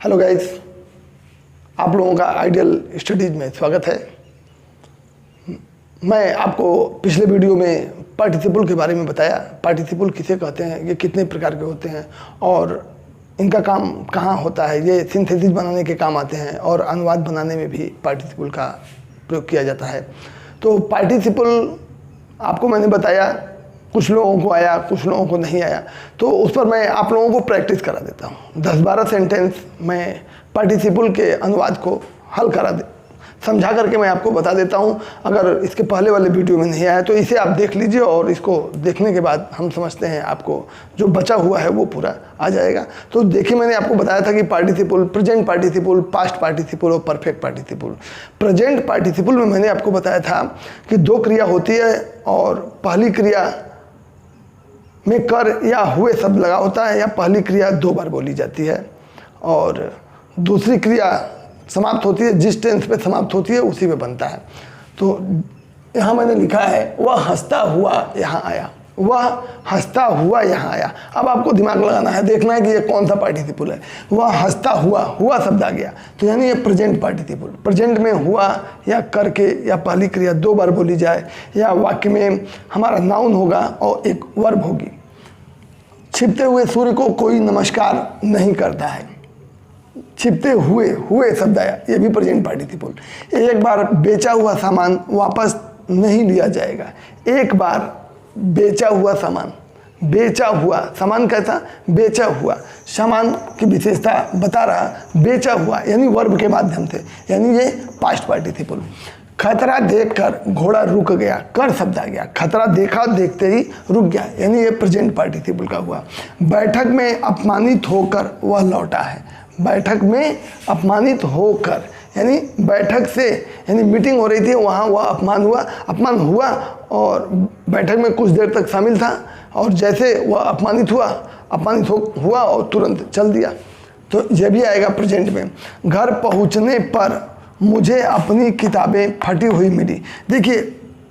Hello guys, आप लोगों का आइडियल स्टडीज में स्वागत है। मैं आपको पिछले वीडियो में पार्टिसिपल के बारे में बताया। पार्टिसिपल किसे कहते हैं, ये कितने प्रकार के होते हैं और इनका काम कहाँ होता है। ये सिंथेसिस बनाने के काम आते हैं और अनुवाद बनाने में भी पार्टिसिपल का प्रयोग किया जाता है। तो पार्टिसिपल आपको मैंने बताया, कुछ लोगों को आया, कुछ लोगों को नहीं आया, तो उस पर मैं आप लोगों को प्रैक्टिस करा देता हूँ। 10-12 सेंटेंस मैं पार्टिसिपल के अनुवाद को हल समझा करके मैं आपको बता देता हूँ। अगर इसके पहले वाले वीडियो में नहीं आया तो इसे आप देख लीजिए और इसको देखने के बाद हम समझते हैं आपको जो बचा हुआ है वो पूरा आ जाएगा। तो देखिए, मैंने आपको बताया था कि participle, present participle, past participle और परफेक्ट पार्टिसिपल। प्रेजेंट पार्टिसिपल में मैंने आपको बताया था कि 2 क्रिया होती है और पहली क्रिया में कर या हुए शब्द लगा होता है या पहली क्रिया 2 बार बोली जाती है और दूसरी क्रिया समाप्त होती है, जिस टेंस पे समाप्त होती है उसी में बनता है। तो यहाँ मैंने लिखा है वह हंसता हुआ यहाँ आया, वह हंसता हुआ यहाँ आया। अब आपको दिमाग लगाना है, देखना है कि ये कौन सा पार्टिसिपल है। वह हंसता हुआ, हुआ शब्द आ गया तो यानी ये प्रेजेंट पार्टिसिपल। प्रेजेंट में हुआ या करके या पहली क्रिया 2 बार बोली जाए या वाक्य में हमारा नाउन होगा और एक वर्ब होगी। छिपते हुए सूर्य को कोई नमस्कार नहीं करता है। छिपते हुए शब्द आया, ये भी प्रेजेंट पार्टिसिपल। एक बार बेचा हुआ सामान वापस नहीं लिया जाएगा। एक बार बेचा हुआ सामान, बेचा हुआ सामान कैसा, बेचा हुआ सामान की विशेषता बता रहा, बेचा हुआ यानी वर्ब के माध्यम से, यानी ये पास्ट पार्टिसिपल। खतरा देखकर घोड़ा रुक गया, कर शब्द आ गया। खतरा देखा, देखते ही रुक गया, यानी ये प्रेजेंट पार्टिसिपल का हुआ। बैठक में अपमानित होकर वह लौटा है। बैठक में अपमानित होकर यानी बैठक से, यानी मीटिंग हो रही थी, वहाँ वह अपमान हुआ और बैठक में कुछ देर तक शामिल था और जैसे वह अपमानित हुआ और तुरंत चल दिया। तो यह भी आएगा प्रेजेंट में। घर पहुँचने पर मुझे अपनी किताबें फटी हुई मिली। देखिए,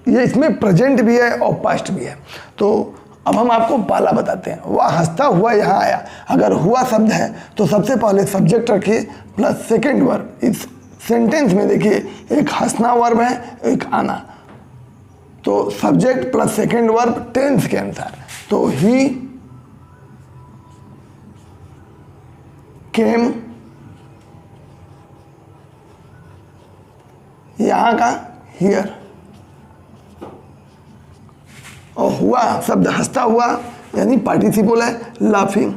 ये इसमें प्रेजेंट भी है और पास्ट भी है। तो अब हम आपको पहला बताते हैं। वह हंसता हुआ यहाँ आया। अगर हुआ शब्द है तो सबसे पहले सब्जेक्ट रखिए प्लस सेकेंड वर्ब। इस सेंटेंस में देखिए, एक हंसना वर्ब है, एक आना, तो subject plus second verb tense के अनुसार। तो ही केम, यहाँ का हियर, और हुआ शब्द हंसता हुआ यानी पार्टिसिपल है, लाफिंग।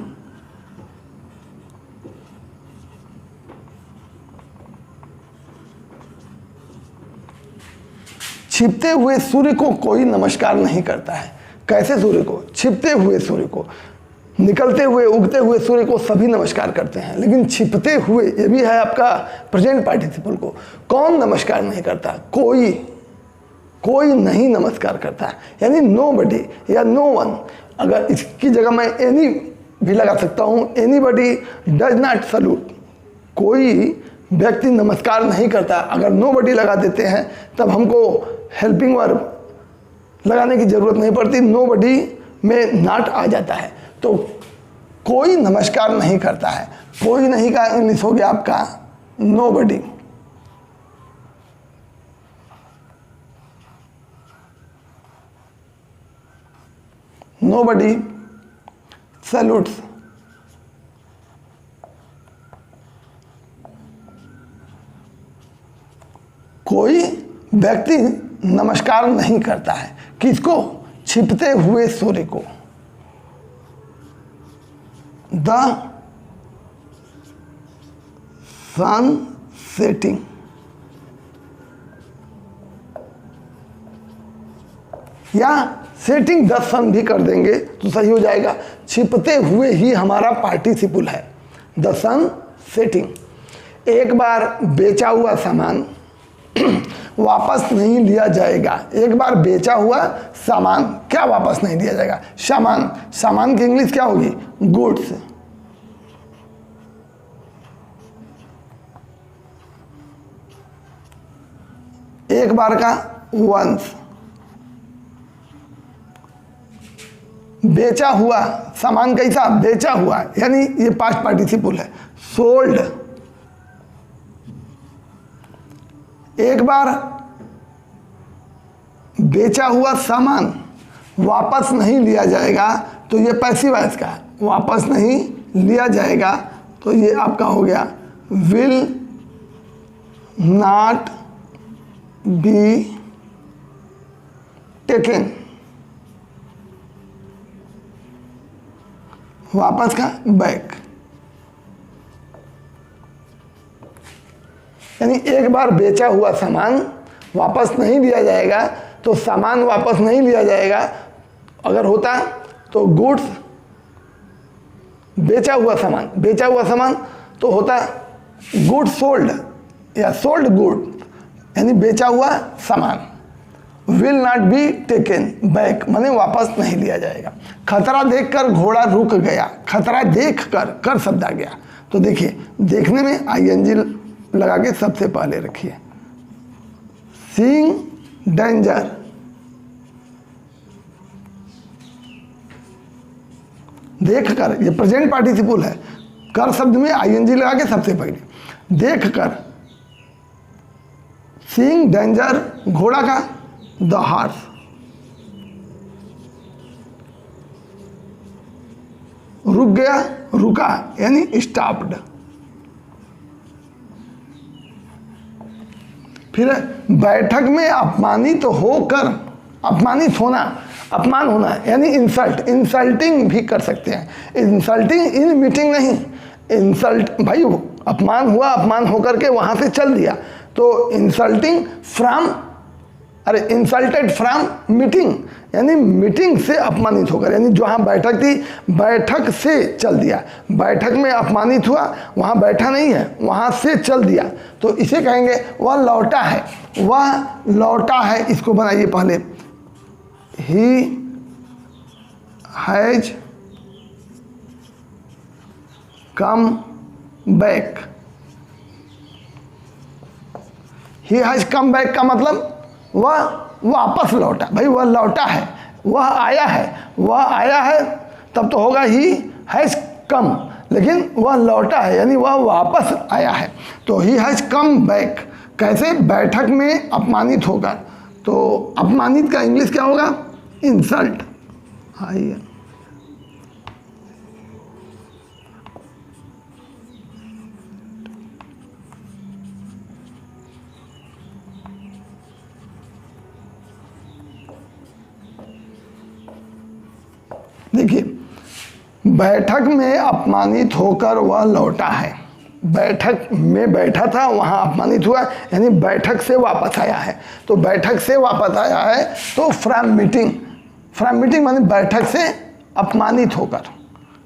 छिपते हुए सूर्य को कोई नमस्कार नहीं करता है। कैसे सूर्य को? छिपते हुए सूर्य को। निकलते हुए, उगते हुए सूर्य को सभी नमस्कार करते हैं, लेकिन छिपते हुए ये भी है आपका प्रेजेंट पार्टिसिपल को। कौन नमस्कार नहीं करता? कोई नहीं नमस्कार करता है, यानी नोबडी या नो वन। अगर इसकी जगह मैं एनी भी लगा सकता हूँ, एनीबडी डज नॉट सल्यूट। कोई व्यक्ति नमस्कार नहीं करता। अगर नोबडी लगा देते हैं तब हमको हेल्पिंग वर्ब लगाने की जरूरत नहीं पड़ती, नोबडी में नॉट आ जाता है। तो कोई नमस्कार नहीं करता है। कोई नहीं का इंग्लिश हो गया आपका नोबडी। Nobody salutes. कोई व्यक्ति नमस्कार नहीं करता है। किसको? छिपते हुए सूर्य को। द सन सेटिंग, या सेटिंग द सन भी कर देंगे तो सही हो जाएगा। छिपते हुए ही हमारा पार्टिसिपल है, द सन सेटिंग। एक बार बेचा हुआ सामान वापस नहीं लिया जाएगा। एक बार बेचा हुआ सामान क्या वापस नहीं लिया जाएगा? सामान। सामान की इंग्लिश क्या होगी? गुड्स। एक बार का वंस। बेचा हुआ सामान कैसा? बेचा हुआ, यानी ये पास्ट पार्टिसिपल है। सोल्ड एक बार बेचा हुआ सामान वापस नहीं लिया जाएगा तो ये पैसिव वॉइस का है, वापस नहीं लिया जाएगा तो ये आपका हो गया विल नॉट बी टेकन, वापस का बैक। यानी एक बार बेचा हुआ सामान वापस नहीं लिया जाएगा तो सामान वापस नहीं लिया जाएगा, अगर होता तो गुड्स, बेचा हुआ सामान तो होता गुड्स सोल्ड या सोल्ड गुड, यानी बेचा हुआ सामान। Will not be taken back माने वापस नहीं लिया जाएगा। खतरा देखकर घोड़ा रुक गया, खतरा देखकर कर शब्द आ गया तो देखिए देखने में आईएनजी लगा के सबसे पहले रखिए। सीइंग डेंजर, देखकर, ये प्रेजेंट पार्टिसिपल है, कर शब्द में आईएनजी लगा के सबसे पहले देखकर। सीइंग डेंजर घोड़ा का द हॉर्स, रुक गया, रुका यानी स्टॉप्ड। फिर बैठक में अपमानित होकर, अपमानित होना, अपमान होना यानी इंसल्ट, इंसल्टिंग भी कर सकते हैं। इंसल्टिंग इन मीटिंग नहीं, इंसल्ट भाई अपमान हुआ, अपमान होकर के वहां से चल दिया तो इंसल्टिंग फ्रॉम, अरे इंसल्टेड फ्रॉम मीटिंग यानी मीटिंग से अपमानित होकर, यानी जहाँ बैठक थी बैठक से चल दिया, बैठक में अपमानित हुआ, वहाँ बैठा नहीं है, वहाँ से चल दिया तो इसे कहेंगे वह लौटा है, वह लौटा है। इसको बनाइए पहले, he has come back. He has come back का मतलब वह वापस लौटा, भाई वह लौटा है, वह आया है, वह आया है तब तो होगा ही हैज कम, लेकिन वह लौटा है यानी वह वापस आया है तो ही हैज कम बैक। कैसे? बैठक में अपमानित होकर, तो अपमानित का इंग्लिश क्या होगा? इंसल्ट। आइए देखिए, बैठक में अपमानित होकर वह लौटा है, बैठक में बैठा था वहाँ अपमानित हुआ यानी बैठक से वापस आया है, तो बैठक से वापस आया है तो फ्रॉम मीटिंग, फ्रॉम मीटिंग माने बैठक से अपमानित होकर,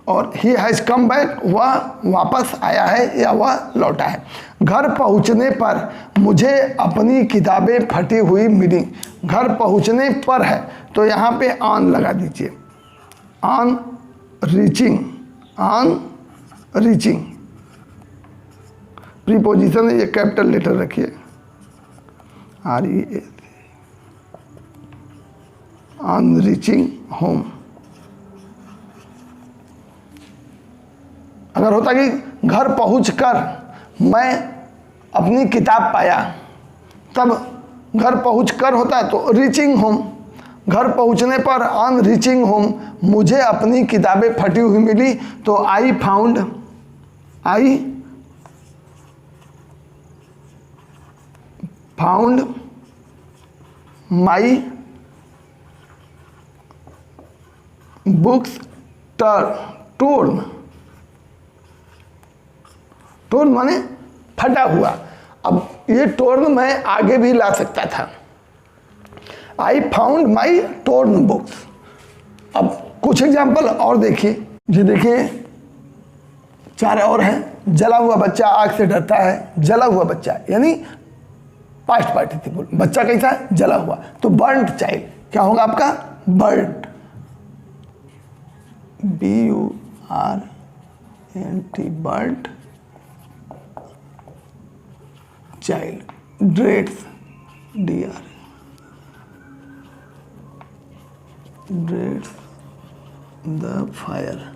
और ही हैज कम बैक वह वापस आया है या वह लौटा है। घर पहुँचने पर मुझे अपनी किताबें फटी हुई मिली, घर पहुँचने पर है तो यहाँ पे ऑन लगा दीजिए, on reaching, on reaching preposition है, ये कैपिटल लेटर रखिए, REA, ऑन रीचिंग होम। अगर होता कि घर पहुंचकर मैं अपनी किताब पाया, तब घर पहुंचकर होता तो रीचिंग होम, घर पहुंचने पर ऑन रीचिंग होम मुझे अपनी किताबें फटी हुई मिली तो I found, I found my books torn, torn माने फटा हुआ। अब ये टोर्न मैं आगे भी ला सकता था, I found my torn books. अब कुछ एग्जाम्पल और देखिए, ये देखिए 4 और हैं। जला हुआ बच्चा आग से डरता है, जला हुआ बच्चा यानी पास्ट पार्टिसिपल, बच्चा कैसा है? जला हुआ, तो बर्न्ड चाइल्ड क्या होगा आपका? Burned, BURNT, burned child. Dreads, DR, dreads the fire.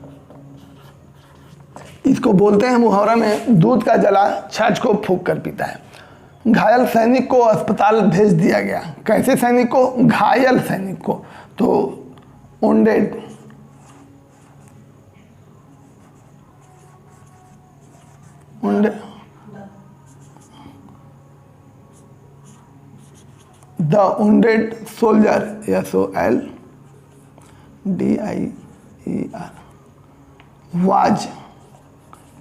इसको बोलते हैं मुहावरा में दूध का जला छाछ को फूंक कर पीता है। घायल सैनिक को अस्पताल भेज दिया गया। कैसे सैनिक को? घायल सैनिक को। तो wounded, the wounded soldier, SOLDIER was,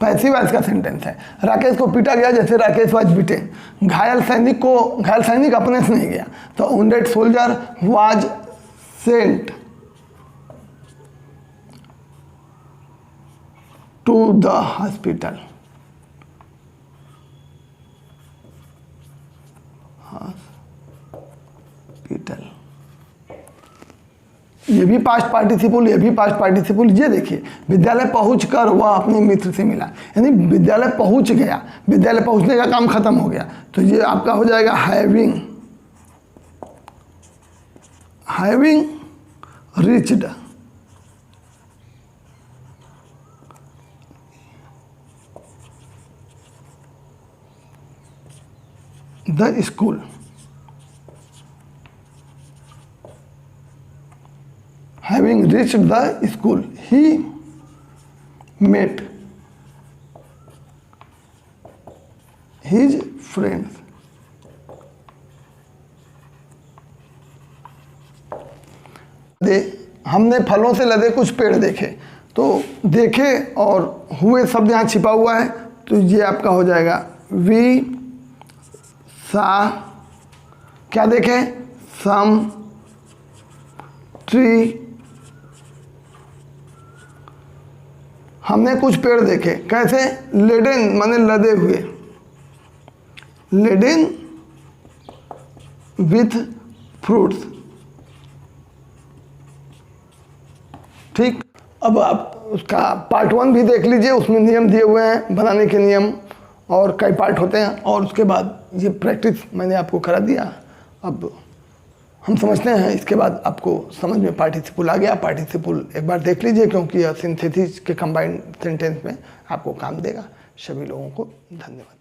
passive voice का सेंटेंस है। राकेश को पीटा गया जैसे राकेश वाज बीटेन। घायल सैनिक अपने से नहीं गया, तो wounded soldier was sent to the hospital. ये भी पास्ट पार्टिसिपल, ये भी पास्ट पार्टिसिपल। ये देखिए, विद्यालय पहुंचकर वह अपने मित्र से मिला, यानी विद्यालय पहुंच गया, विद्यालय पहुंचने का काम खत्म हो गया। तो ये आपका हो जाएगा having reached the school. Having reached the school, he met his friends. हमने फलों से लदे कुछ पेड़ देखे, तो देखे और हुए शब्द यहाँ छिपा हुआ है, तो ये आपका हो जाएगा वी सा, क्या देखे? सम ट्री, हमने कुछ पेड़ देखे। कैसे? लेडन माने लदे हुए, लेडन विथ फ्रूट्स। ठीक, अब आप उसका पार्ट 1 भी देख लीजिए, उसमें नियम दिए हुए हैं, बनाने के नियम, और कई पार्ट होते हैं। और उसके बाद ये प्रैक्टिस मैंने आपको करा दिया। अब हम समझते हैं, इसके बाद आपको समझ में पार्टिसिपल आ गया। पार्टिसिपल एक बार देख लीजिए, क्योंकि यह सिंथेसिस के कंबाइंड सेंटेंस में आपको काम देगा। सभी लोगों को धन्यवाद।